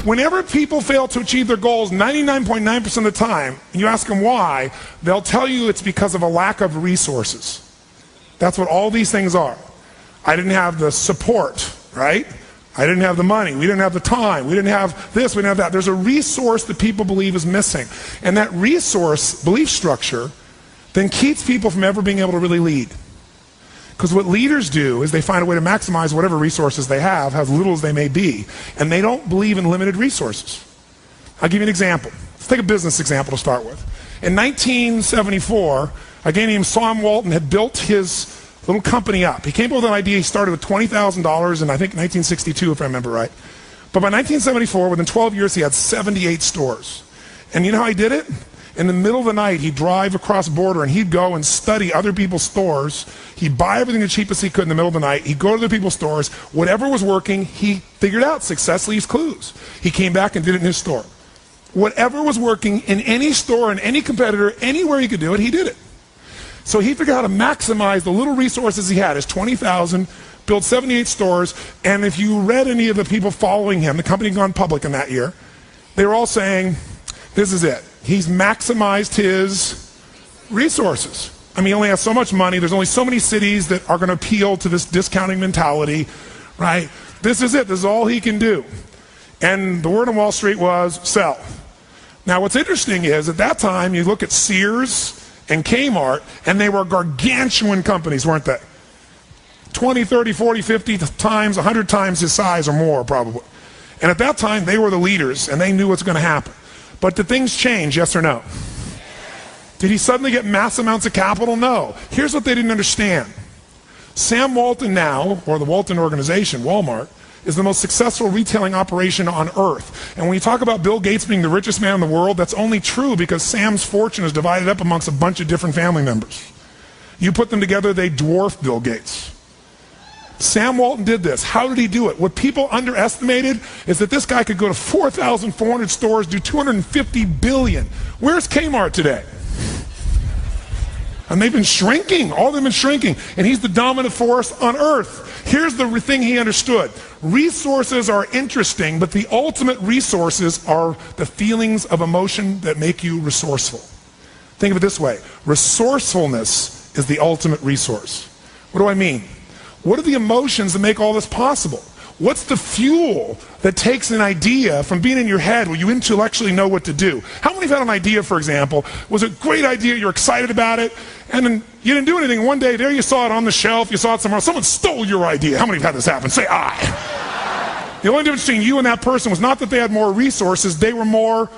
Whenever people fail to achieve their goals 99.9% of the time, and you ask them why, they'll tell you it's because of a lack of resources. That's what all these things are. I didn't have the support, right? I didn't have the money. We didn't have the time. We didn't have this. We didn't have that. There's a resource that people believe is missing. And that resource belief structure then keeps people from ever being able to really lead. Because what leaders do is they find a way to maximize whatever resources they have, as little as they may be, and they don't believe in limited resources. I'll give you an example. Let's take a business example to start with. In 1974, a guy named Sam Walton had built his little company up. He came up with an idea. He started with $20,000 in, I think, 1962, if I remember right. But by 1974, within 12 years, he had 78 stores. And you know how he did it? In the middle of the night, he'd drive across the border and he'd go and study other people's stores. He'd buy everything the cheapest he could in the middle of the night. He'd go to other people's stores. Whatever was working, he figured out. Success leaves clues. He came back and did it in his store. Whatever was working in any store, in any competitor, anywhere he could do it, he did it. So he figured out how to maximize the little resources he had, his 20,000, built 78 stores, and if you read any of the people following him, the company had gone public in that year, they were all saying, this is it. He's maximized his resources. I mean, he only has so much money. There's only so many cities that are going to appeal to this discounting mentality, right? This is it. This is all he can do. And the word on Wall Street was sell. Now, what's interesting is at that time, you look at Sears and Kmart, and they were gargantuan companies, weren't they? 20, 30, 40, 50 times, 100 times his size or more, probably. And at that time, they were the leaders, and they knew what's going to happen. But did things change, yes or no? Did he suddenly get mass amounts of capital? No. Here's what they didn't understand. Sam Walton now, or the Walton organization, Walmart, is the most successful retailing operation on earth. And when you talk about Bill Gates being the richest man in the world, that's only true because Sam's fortune is divided up amongst a bunch of different family members. You put them together, they dwarf Bill Gates. Sam Walton did this. How did he do it? What people underestimated is that this guy could go to 4,400 stores, do $250 billion. Where's Kmart today? And they've been shrinking. All of them have been shrinking. And he's the dominant force on earth. Here's the thing he understood. Resources are interesting, but the ultimate resources are the feelings of emotion that make you resourceful. Think of it this way. Resourcefulness is the ultimate resource. What do I mean? What are the emotions that make all this possible? What's the fuel that takes an idea from being in your head where you intellectually know what to do? How many have had an idea, for example, was a great idea, you're excited about it, and then you didn't do anything. One day, there you saw it on the shelf, you saw it somewhere else, someone stole your idea. How many have had this happen? Say I. The only difference between you and that person was not that they had more resources, they were more